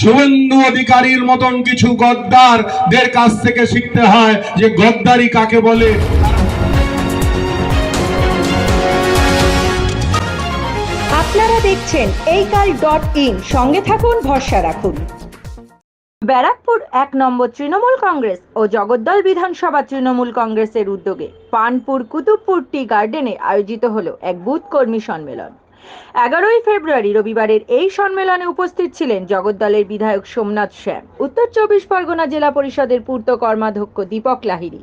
শুভেন্দু অধিকারীর মতন কিছু গদ্দারদের কাছ থেকে শিখতে হয় যে গদ্দারি কাকে বলে। আপনারা দেখছেন এইকাল.in, সঙ্গে থাকুন, ভরসা রাখুন। ব্যারাকপুর 1 নম্বর তৃণমূল কংগ্রেস ও জগদ্দল বিধানসভা তৃণমূল কংগ্রেসের উদ্যোগে পানপুর কুতুবপুর টি গার্ডেনে আয়োজিত হলো এক বুথ কর্মী সম্মেলন। 11ই ফেব্রুয়ারি রবিবারের এই সম্মেলনে উপস্থিত ছিলেন জগদ্দলের বিধায়ক সোমনাথ শ্যাম, উত্তর 24 পরগনা জেলা পরিষদের পূর্ত কর্মাধ্যক্ষ দীপক লাহিড়ী,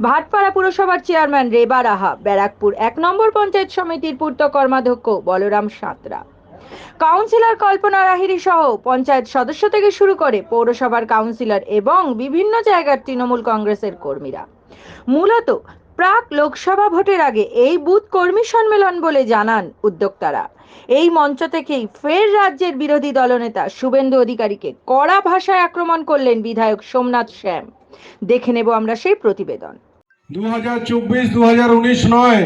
ভাটপাড়া পুরসভার চেয়ারম্যান রেবা রাহা, ব্যারাকপুর 1 নম্বর পঞ্চায়েত সমিতির পূর্ত কর্মাধ্যক্ষ বলরাম সাঁতরা, কাউন্সিলর কল্পনা লাহিড়ী সহ পঞ্চায়েত সদস্য থেকে শুরু করে পৌরসভার কাউন্সিলর এবং বিভিন্ন জায়গার তৃণমূল কংগ্রেসের কর্মীরা। মূলত প্রাক লোকসভা ভোটের আগে এই বুথ কর্মী সম্মেলন বলে জানান উদ্যোক্তারা। এই মঞ্চ থেকেই ফের রাজ্যের বিরোধী দলনেতা শুভেন্দু অধিকারীকে কড়া ভাষায় আক্রমণ করলেন বিধায়ক সোমনাথ শ্যাম। দেখে নেব আমরা সেই প্রতিবেদন। 2024-2019 নয়,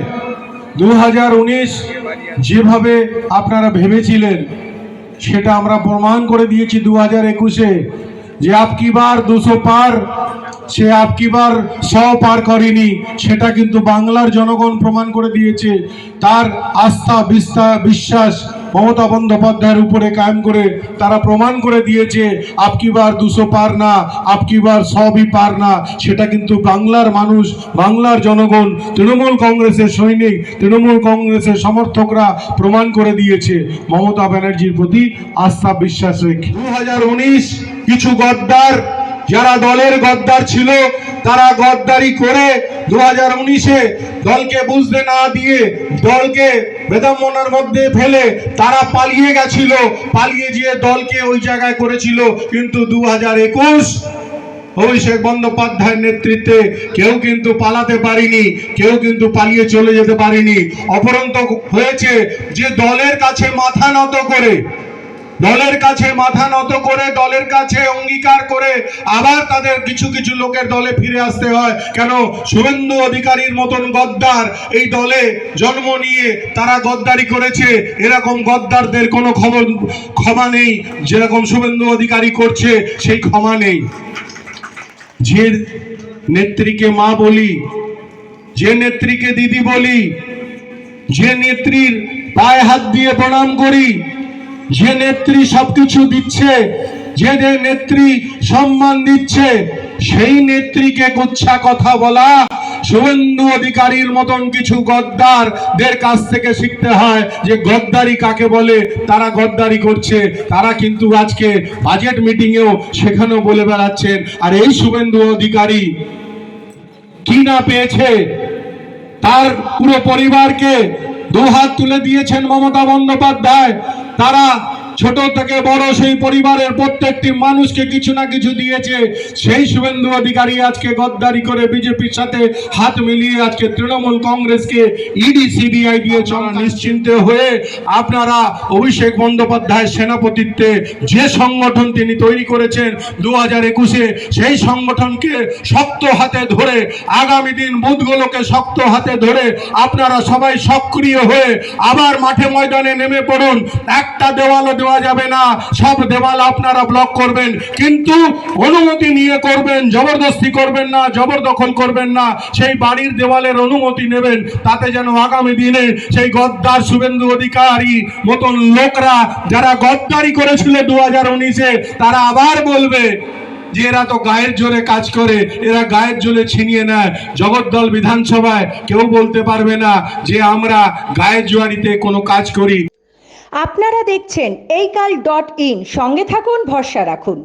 2019 যেভাবে আপনারা ভেবেছিলেন সেটা আমরা প্রমাণ করে দিয়েছি 2021-এ যে আপকি বার 200 পার, সে আপকি বার 100 পার করেনি, সেটা কিন্তু বাংলার জনগণ প্রমাণ করে দিয়েছে। তার আস্থা বিশ্বাস মমতা বন্দ্যোপাধ্যায়ের উপরে কায়েম করে তারা প্রমাণ করে দিয়েছে আপকি বার 200 পার না, আপকি বার 100 পার না, সেটা কিন্তু বাংলার মানুষ, বাংলার জনগণ, তৃণমূল কংগ্রেসের সৈনিক, তৃণমূল কংগ্রেসের সমর্থকরা প্রমাণ করে দিয়েছে মমতা ব্যানার্জির প্রতি আস্থা বিশ্বাস রেখে। 2019 কিছু গদ্দার, যারা দলের গদ্দার ছিল, তারা গদ্দারি করে 2019-এ দলকে বুঝতে না দিয়ে দলকে বেদমনার মধ্যে ফেলে তারা পালিয়ে গেছিল, পালিয়ে গিয়ে দলকে ওই জায়গায় করেছিল। কিন্তু 2021 অভিষেক বন্দ্যোপাধ্যায়ের নেতৃত্বে কেউ কিন্তু পালাতে পারেনি, কেউ কিন্তু পালিয়ে চলে যেতে পারেনি। অপরন্ত হয়েছে যে দলের কাছে মাথা নত করে, দলের কাছে মাথা নত করে, দলের কাছে অঙ্গীকার করে আবার তাদের কিছু কিছু লোকের দলে ফিরে আসতে হয়। কেন? শুভেন্দু অধিকারীর মতন গদ্দার এই দলে জন্ম নিয়ে তারা গদ্দারি করেছে। এরকম গদ্দারদের কোনো ক্ষমা নেই, যেরকম শুভেন্দু অধিকারী করছে সেই ক্ষমা নেই। যে নেত্রীকে মা বলি, যে নেত্রীকে দিদি বলি, যে নেত্রীর পায়ে হাত দিয়ে প্রণাম করি, যে নেত্রী সবকিছু দিচ্ছে, যে নেত্রী সম্মান দিচ্ছে, সেই নেত্রীকে কুচ্ছা কথা বলা শুভেন্দু অধিকারীর মতন কিছু গদ্দারদের কাছ থেকে শিখতে হয় যে গদ্দারি কাকে বলে। তারা গদ্দারি করছে, তারা কিন্তু আজকে বাজেট মিটিংয়েও সেখানেও বলে বেড়াচ্ছেন। আর এই শুভেন্দু অধিকারী কি না পেয়েছে, তার পুরো পরিবারকে দুহাত তুলে দিয়েছেন মমতা বন্দ্যোপাধ্যায়। তারা ছোট থেকে বড় সেই পরিবারের প্রত্যেকটি মানুষকে কিছু না কিছু দিয়েছে। সেই শুভেন্দু অধিকারী আজকে গদ্দারি করে বিজেপির সাথে হাত মিলিয়ে আজকে তৃণমূল কংগ্রেসকে ইডি সিবিআই দিয়ে চলা। নিশ্চিন্তে হয়ে আপনারা অভিষেক বন্দ্যোপাধ্যায়ের সেনাপতিত্বে যে সংগঠন তিনি তৈরি করেছেন 2021-এ, সেই সংগঠনকে শক্ত হাতে ধরে, আগামী দিন বুথগুলোকে শক্ত হাতে ধরে আপনারা সবাই সক্রিয় হয়ে আবার মাঠে ময়দানে নেমে পড়ুন। একটা দেওয়ালও দেওয়া যাবে না, সব দেওয়াল আপনারা ব্লক করবেন, কিন্তু অনুমতি নিয়ে করবেন, জবরদস্তি করবেন না, জবরদখল করবেন না। সেই বাড়ির দেওয়ালের অনুমতি নেবেন, তাতে যেন আগামী দিনে সেই গদ্দার শুভেন্দু অধিকারী মতন লোকরা যারা গদ্দারি করেছিল 2019-এ, তারা আবার বলবে যে এরা তো গায়ের জোরে কাজ করে, এরা গায়ের জোরে ছিনিয়ে নেয়। জগদ্দল বিধানসভায় কেউ বলতে পারবে না যে আমরা গায়ের জোয়ারিতে কোনো কাজ করি। আপনারা দেখছেন এইকাল.in, সঙ্গে থাকুন, ভরসা রাখুন।